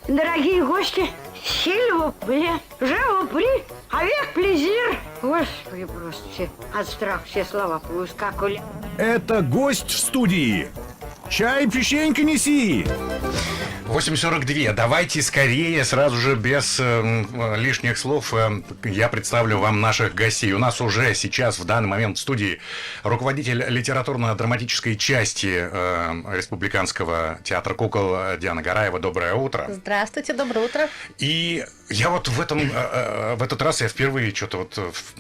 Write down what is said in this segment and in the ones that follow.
Дорогие гости, сильвупле, живупли, авек плезир. Господи, просто все от страха все слова поускакали. Это гость в студии. Чай, печенька неси. 8:42. Давайте скорее, сразу же, без лишних слов, я представлю вам наших гостей. У нас уже сейчас, в данный момент в студии, руководитель литературно-драматической части Республиканского театра кукол Диана Гараева. Доброе утро. Здравствуйте, доброе утро. И я вот в этот раз я впервые что-то вот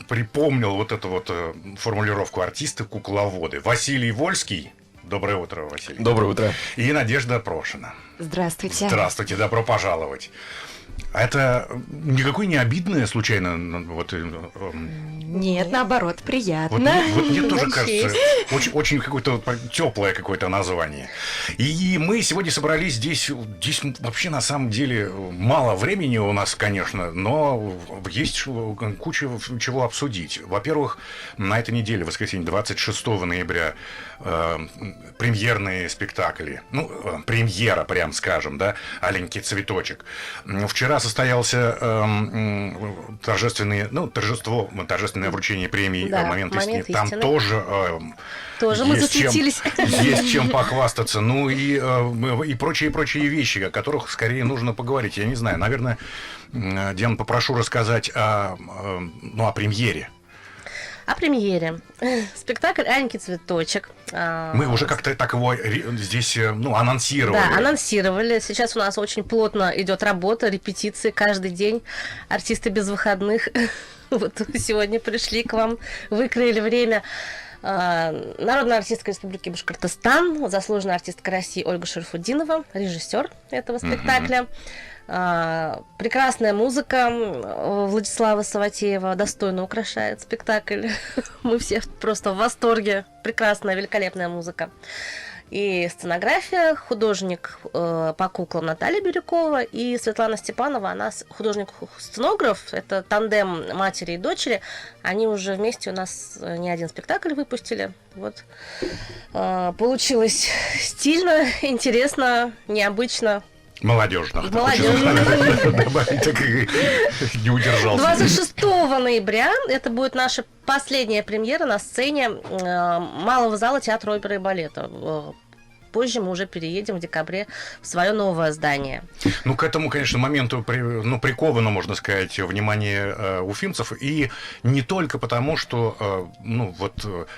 припомнил вот эту вот формулировку артисты-кукловоды. Василий Вольский. Доброе утро, Василий. Доброе утро. И Надежда Прошина. Здравствуйте. Здравствуйте, добро пожаловать. А это никакое не обидное, случайно, вот... Нет, наоборот, приятно. Вот мне тоже кажется, очень какое-то теплое какое-то название. И мы сегодня собрались здесь вообще на самом деле мало времени у нас, конечно, но есть куча чего обсудить. Во-первых, на этой неделе, в воскресенье, 26 ноября, премьерные спектакли. Премьера, прям скажем, да, «Аленький цветочек». Вчера состоялся торжественное вручение премии, Да, «Момент «Момент истины». Там истины. тоже мы есть засветились. есть чем похвастаться. И прочие вещи, о которых скорее нужно поговорить. Я не знаю, наверное, Диан, попрошу рассказать о премьере. О премьере. Спектакль «Аленький цветочек». Мы уже как-то так его здесь анонсировали. Да, анонсировали. Сейчас у нас очень плотно идет работа, репетиции каждый день. Артисты без выходных. Вот сегодня пришли к вам, выкроили время. Народная артистка Республики Башкортостан, заслуженная артистка России Ольга Шарафутдинова, режиссер этого спектакля. Прекрасная музыка Владислава Саватеева достойно украшает спектакль. Мы все просто в восторге. Прекрасная, великолепная музыка. И сценография, художник по куклам Наталья Бирюкова и Светлана Степанова, она художник-сценограф, это тандем матери и дочери. Они уже вместе у нас не один спектакль выпустили. Вот. Получилось стильно, интересно, необычно. Молодежно. Не удержался. 26 ноября это будет наша последняя премьера на сцене Малого зала театра оперы и балета. Позже мы уже переедем в декабре в свое новое здание. К этому, конечно, моменту приковано, можно сказать, внимание уфимцев. И не только потому, что,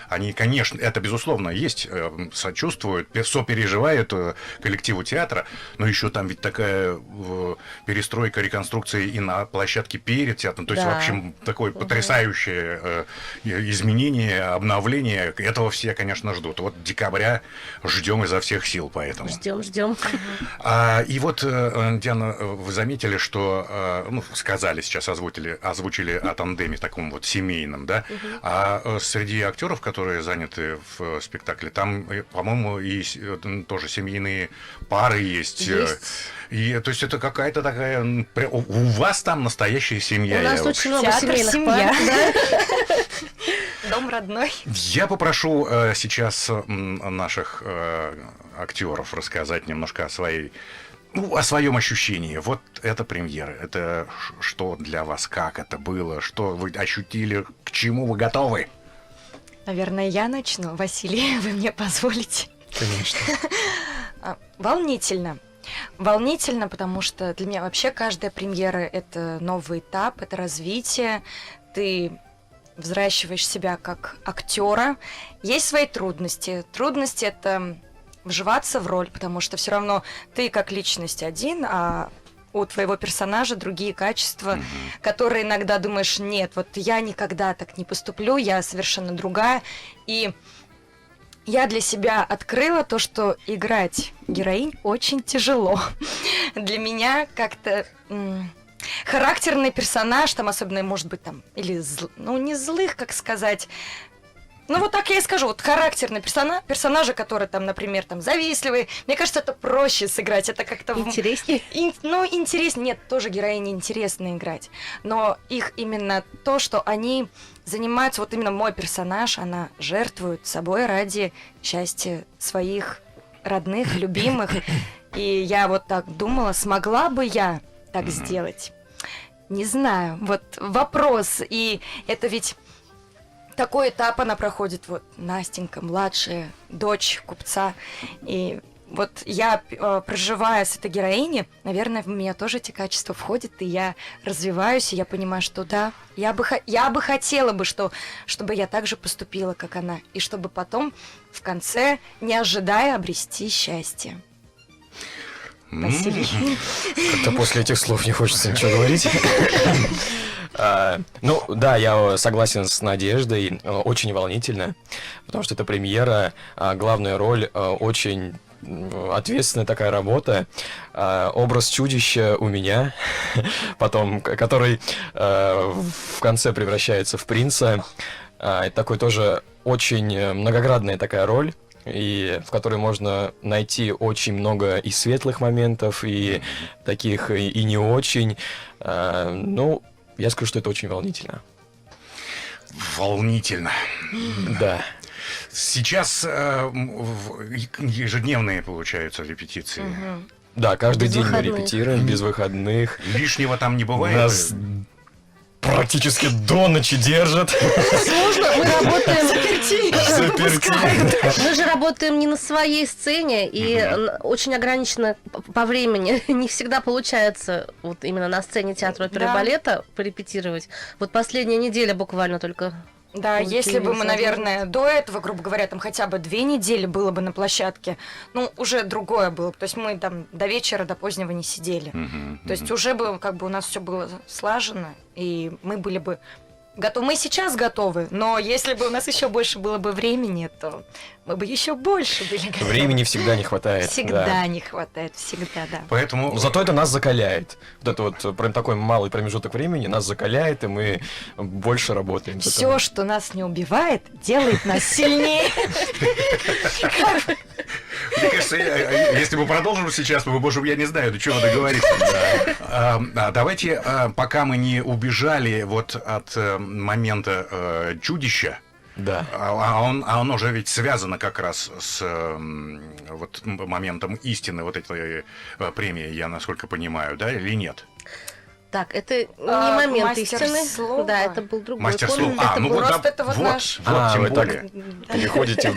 они, конечно, это, безусловно, есть, сочувствуют, сопереживают коллективу театра, но еще там ведь такая перестройка, реконструкция и на площадке перед театром. То есть, в общем, такое потрясающее изменение, обновление. Этого все, конечно, ждут. Вот декабря ждем изо всех сил, поэтому. Ждем. И вот, Диана, вы заметили, что, сказали сейчас, озвучили о тандеме таком вот семейном, да? А среди актеров, которые заняты в спектакле, там, по-моему, и тоже семейные пары есть. И, то есть, это какая-то такая... У вас там настоящая семья. У нас очень много семейных пар. Дом родной. Я попрошу сейчас наших актеров рассказать немножко о своем ощущении. Вот это премьера. Это что для вас? Как это было? Что вы ощутили? К чему вы готовы? Наверное, я начну. Василий, вы мне позволите? Конечно. Волнительно. Волнительно, потому что для меня вообще каждая премьера – это новый этап, это развитие. Ты взращиваешь себя как актера. Есть свои трудности. Трудности – это вживаться в роль, потому что все равно ты как личность один, а у твоего персонажа другие качества, которые иногда думаешь, нет, вот я никогда так не поступлю, я совершенно другая. И я для себя открыла то, что играть героинь очень тяжело. Для меня как-то... характерный персонаж, там особенно, может быть, там, или, не злых, как сказать, вот так я и скажу, вот характерный персонажи, которые там, например, там, завистливые, мне кажется, это проще сыграть, это как-то... Интереснее? Интереснее, нет, тоже героине интересно играть, но их именно то, что они занимаются, вот именно мой персонаж, она жертвует собой ради счастья своих родных, любимых, И я вот так думала, смогла бы я так сделать? Не знаю. Вот вопрос. И это ведь такой этап она проходит. Вот Настенька, младшая дочь купца. И вот я, проживая с этой героиней, наверное, в меня тоже эти качества входят, и я развиваюсь, и я понимаю, что да, я бы хотела бы, чтобы я так же поступила, как она, и чтобы потом в конце, не ожидая, обрести счастье. Василий. Как-то после этих слов не хочется ничего говорить. Ну, да, я согласен с Надеждой, очень волнительно, потому что это премьера, главная роль очень ответственная такая работа. Образ чудища у меня, потом, который в конце превращается в принца. Такой тоже очень многоградная такая роль, и в которой можно найти очень много и светлых моментов, и таких и не очень. Ну, я скажу, что это очень волнительно. Волнительно. Да. Сейчас ежедневные, получаются, репетиции. Да, каждый Без день мы выходных. репетируем, без выходных. Лишнего там не бывает. Нас практически до ночи держат. Сложно, мы работаем... Заперти. Мы же работаем не на своей сцене, и очень ограничено по времени. Не всегда получается вот именно на сцене театра оперы и Да. балета порепетировать. Вот последняя неделя буквально только. Да, Получили если бы мы, свободу. наверное, до этого, грубо говоря, там хотя бы 2 недели было бы на площадке, ну, уже другое было. То есть мы там до вечера, до позднего не сидели. То есть уже бы как бы у нас все было слажено, и мы были бы готовы. Мы сейчас готовы, но если бы у нас еще больше было бы времени, то мы бы еще больше были готовы. Времени всегда не хватает. Всегда да. не хватает, всегда, да. Поэтому... Но зато это нас закаляет. Вот это вот прям такой малый промежуток времени нас закаляет, и мы больше работаем. Все, что нас не убивает, делает нас сильнее. Мне кажется, если мы продолжим сейчас, мы можем, я не знаю, до чего договориться. Давайте, пока мы не убежали вот от момента чудища, Да. а оно же ведь связано как раз с вот моментом истины вот этой премии, я насколько понимаю, да, или нет? Так, это не момент мастер истины. слова. Да, это был другой Мастер конкурс. слова. это Ну был вот, просто да, это вот наш- тем вы так более. переходите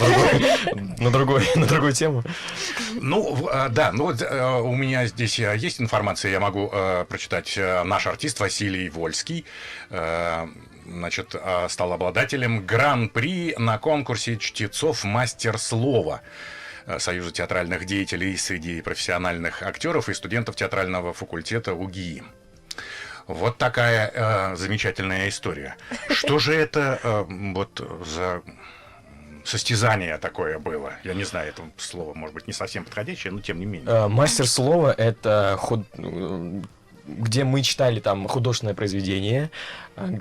на другую тему. Ну, да, ну вот у меня здесь есть информация, я могу прочитать. Наш артист Василий Вольский, значит, стал обладателем гран-при на конкурсе чтецов «Мастер слова» Союза театральных деятелей среди профессиональных актеров и студентов театрального факультета УГИ. Вот такая замечательная история. Что же это вот за состязание такое было? Я не знаю, это слово, может быть, не совсем подходящее, но тем не менее. Мастер слова — это где мы читали там художественное произведение.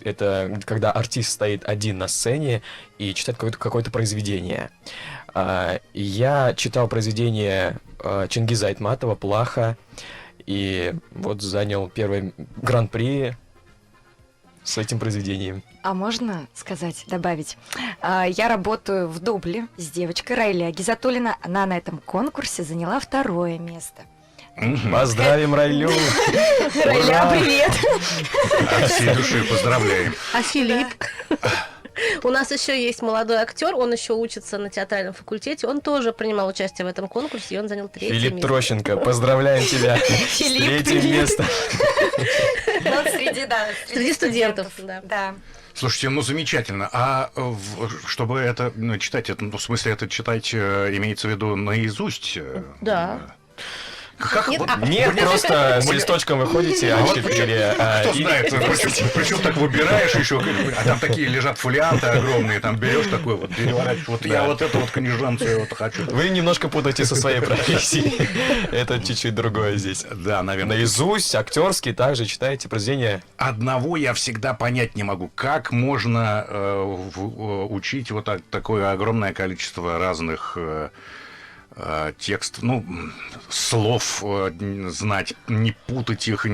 Это когда артист стоит один на сцене и читает какое-то произведение. Я читал произведение Чингиза Айтматова «Плаха», и вот занял первый гран-при с этим произведением. А можно сказать, добавить? Я работаю в дубле с девочкой Райля Гизатуллина. Она на этом конкурсе заняла 2-е место. Поздравим Райлю! Райля, привет! От всей души поздравляем. А Филипп? У нас еще есть молодой актер, он еще учится на театральном факультете, он тоже принимал участие в этом конкурсе, и он занял 3-е Филипп место. Трощенко, поздравляем тебя с Филипп, 3-м привет. местом. Ну, среди студентов, да. Да. Слушайте, ну замечательно. Чтобы это читать, это, ну, в смысле, это читать имеется в виду наизусть? Да. Как? Нет, Вот, Нет, просто с листочком вы ходите, а четыре. кто знает, причем так выбираешь еще, а там такие лежат фолианты огромные, там берешь такой вот, переворачиваешь, вот я вот эту вот книжанцию вот хочу. Вы немножко путаете со своей профессией. Это чуть-уть другое здесь. Да, наверное. Наизусть, актерский, также читаете произведения. Одного я всегда понять не могу. Как можно учить вот такое огромное количество разных текст, ну, слов знать, не путать их,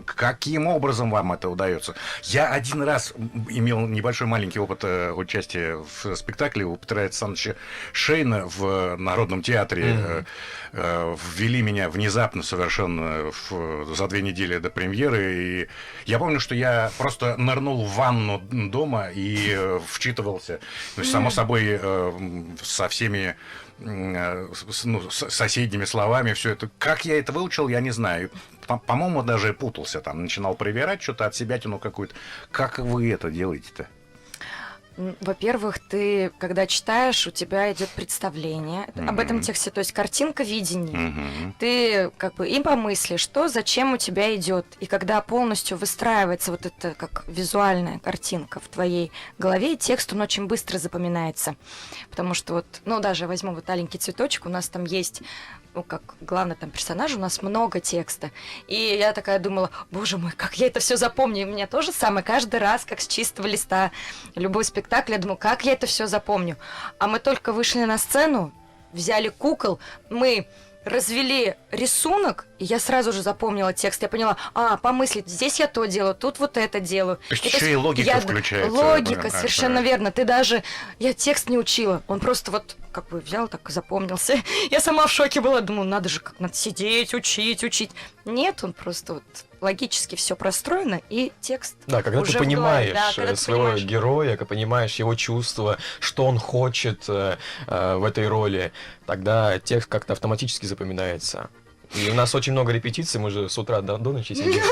каким образом вам это удается. Я один раз имел небольшой маленький опыт участия в спектакле у Петра Александровича Шейна в Народном театре. Ввели меня внезапно совершенно за 2 недели до премьеры. И я помню, что я просто нырнул в ванну дома и вчитывался. То есть, само собой, со всеми соседними словами, все это. Как я это выучил, я не знаю. По-моему, даже путался там, начинал проверять что-то от себя-тяну какую-то. Как вы это делаете-то? Во-первых, ты, когда читаешь, у тебя идет представление об этом тексте, то есть картинка видения. Ты как бы и помыслишь, что, зачем у тебя идет. И когда полностью выстраивается вот эта как визуальная картинка в твоей голове, текст, он очень быстро запоминается. Потому что вот, ну, даже возьму вот «Аленький цветочек», у нас там есть, ну, как главный там персонаж, у нас много текста. И я такая думала, боже мой, как я это все запомню. И у меня тоже самое, каждый раз, как с чистого листа, любой спектакль, я думаю, как я это все запомню. А мы только вышли на сцену, взяли кукол, мы развели рисунок, и я сразу же запомнила текст. Я поняла, помыслить, здесь я то делаю, тут вот это делаю. То есть еще и логика включается. Логика, совершенно верно. Я текст не учила, он просто вот как бы взял, так и запомнился. Я сама в шоке была, думаю, надо же, как надо сидеть, учить. Нет, он просто вот логически все простроено, и текст. Да, когда уже ты в голове. понимаешь Да, когда ты своего понимаешь. героя, когда понимаешь его чувства, что он хочет в этой роли, тогда текст как-то автоматически запоминается. И у нас очень много репетиций, мы же с утра до ночи сидим.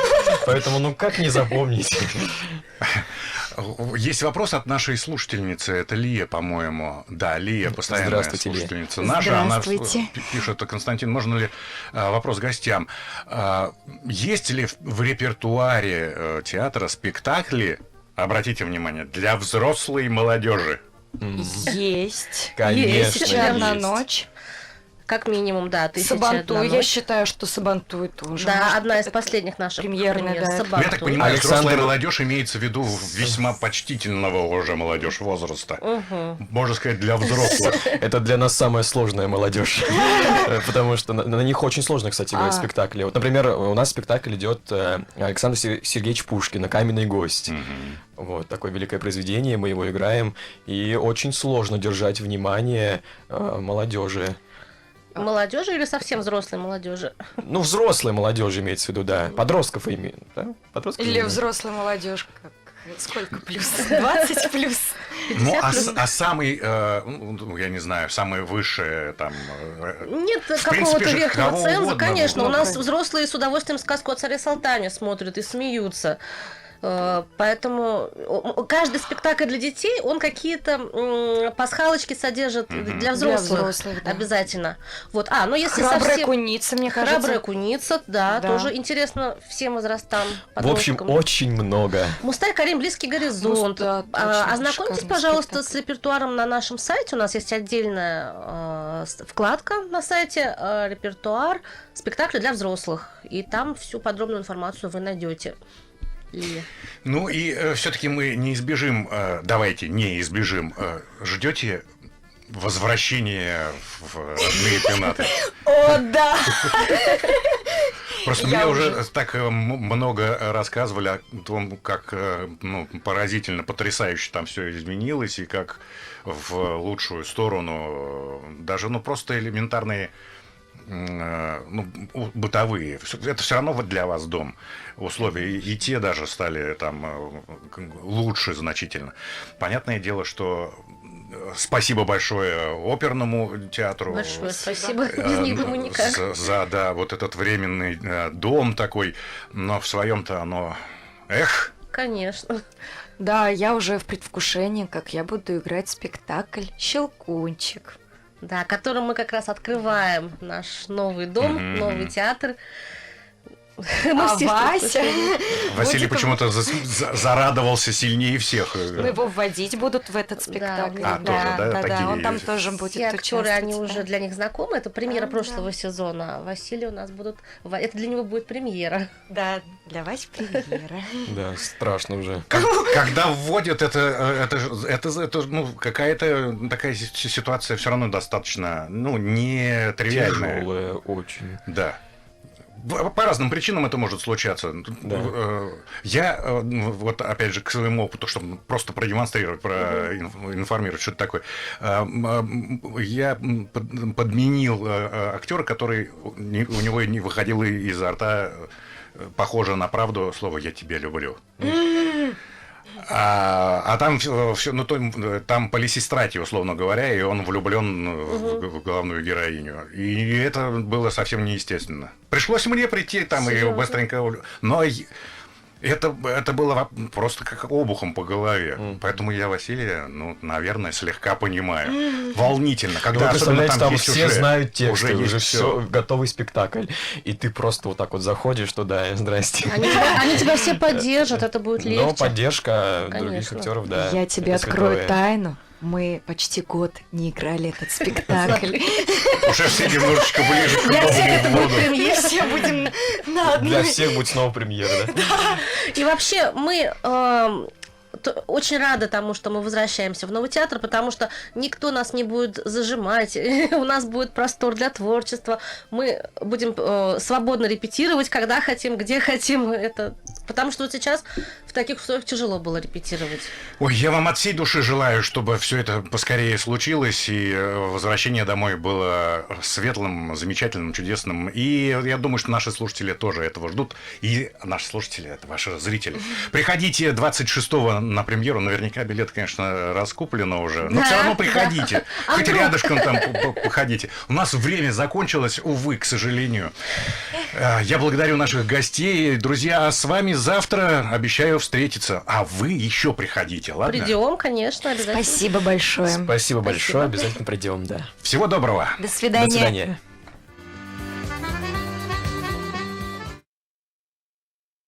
Поэтому, ну как не запомнить? Есть вопрос от нашей слушательницы, это Лия, по-моему. Да, Лия, постоянная Здравствуйте, Лия. слушательница наша. Здравствуйте. Она пишет, Константин, можно ли вопрос гостям? Есть ли в репертуаре театра спектакли, обратите внимание, для взрослой молодежи? Есть. Конечно, «Тысяча и одна есть. ночь». Как минимум, да, «Тысяча и одна Сабантуй. Я ночь». считаю, что Сабантуй тоже. Да, может, одна из это последних наших премьерная, премьер, да. «Сабантуй». Я так понимаю, Александр- взрослая молодежь имеется в виду весьма почтительного уже молодежь возраста. Можно сказать, для взрослых. Это для нас самая сложная молодежь. Потому что на них очень сложно, кстати, играть спектакли. Вот, например, у нас спектакль идет Александр Сергеевич Пушкин «Каменный гость». Вот, такое великое произведение, мы его играем. И очень сложно держать внимание молодежи. Молодежи или совсем взрослой молодежи? Ну, взрослой молодежи имеется в виду, да. Подростков имею, да? Подростков Или имею. взрослая молодежь. Сколько плюс? 20 плюс. Ну, 50 плюс. а самый, я не знаю, самое высшее там... Нет в какого-то принципе же верхнего кого ценза, угодно конечно. У можно. нас взрослые с удовольствием сказку о царе Салтане смотрят и смеются. Поэтому каждый спектакль для детей, он какие-то пасхалочки содержит для взрослых, да. обязательно. Вот, но если Храбрая совсем... куница, мне кажется. Храбрая куница, да, Да. тоже интересно всем возрастам. В общем, подросткам. очень много. Мустай Карим, «Близкий горизонт». Да, точно, Ознакомьтесь, шикарный пожалуйста, спектакль. с репертуаром на нашем сайте. У нас есть отдельная вкладка на сайте «Репертуар», спектакли для взрослых. И там всю подробную информацию вы найдете. Ну и все-таки мы не избежим, давайте не избежим, ждете возвращения в родные пенаты? О, да! Просто Я мне уже уже так много рассказывали о том, как поразительно, потрясающе там все изменилось, и как в лучшую сторону даже просто элементарные бытовые. Это все равно вот для вас дом. Условия и те даже стали там лучше значительно. Понятное дело, что спасибо большое оперному театру. Большое спасибо. Без них думаю никак. За вот этот временный дом такой. Но в своем-то оно... Эх! Конечно. Да, я уже в предвкушении, как я буду играть спектакль «Щелкунчик». Да, которым мы как раз открываем наш новый дом, новый театр. Мы А все Вася? Василий будет почему-то зарадовался сильнее всех. Ну, его вводить будут в этот спектакль. А, тоже, да? Такие он там есть. тоже будет Все актеры, они участвовать, да. уже для них знакомы. Это премьера Да, прошлого сезона. А Василий у нас будут... Это для него будет премьера. Да, для вас премьера. Да, страшно уже. Когда вводят это ну, какая-то такая ситуация все равно достаточно, ну, не тривиальная. Тяжелая очень. Да. По разным причинам это может случаться. Да. Я, вот опять же, к своему опыту, чтобы просто продемонстрировать, проинформировать, что это такое, я подменил актера, который у него не выходило изо рта похоже на правду слово «я тебя люблю». А там все, ну, там по Лисистрате, условно говоря, и он влюблен в главную героиню. И это было совсем неестественно. Пришлось мне прийти там и быстренько... Но это было просто как обухом по голове. Поэтому я Василия, ну, наверное, слегка понимаю. Волнительно. Когда Вы особенно представляете, там есть все уже, знают тексты, есть уже всё. все, готовый спектакль. И ты просто вот так вот заходишь туда, здрасте. Они тебя все поддержат, это будет легче. Но поддержка других Конечно. актеров, да. Я тебе это открою святое. тайну. Мы почти год не играли этот спектакль. Уже все немножечко ближе к Для всех это Новому будет году. премьера. Все будем на Для одной. всех будет снова премьера, да? И вообще мы очень рады тому, что мы возвращаемся в новый театр, потому что никто нас не будет зажимать, у нас будет простор для творчества, мы будем свободно репетировать, когда хотим, где хотим. Это... Потому что вот сейчас в таких условиях тяжело было репетировать. Ой, я вам от всей души желаю, чтобы все это поскорее случилось, и возвращение домой было светлым, замечательным, чудесным. И я думаю, что наши слушатели тоже этого ждут. И наши слушатели, это ваши зрители. Приходите 26-го на премьеру. Наверняка билет, конечно, раскуплено уже. Но Да, все равно да. приходите. А Хоть вдруг? рядышком там походите. У нас время закончилось, увы, к сожалению. Я благодарю наших гостей. Друзья, с вами завтра обещаю встретиться. А вы еще приходите, ладно? Придем, конечно, обязательно. Спасибо большое. Спасибо большое, обязательно придем, да. Всего доброго. До свидания. До свидания.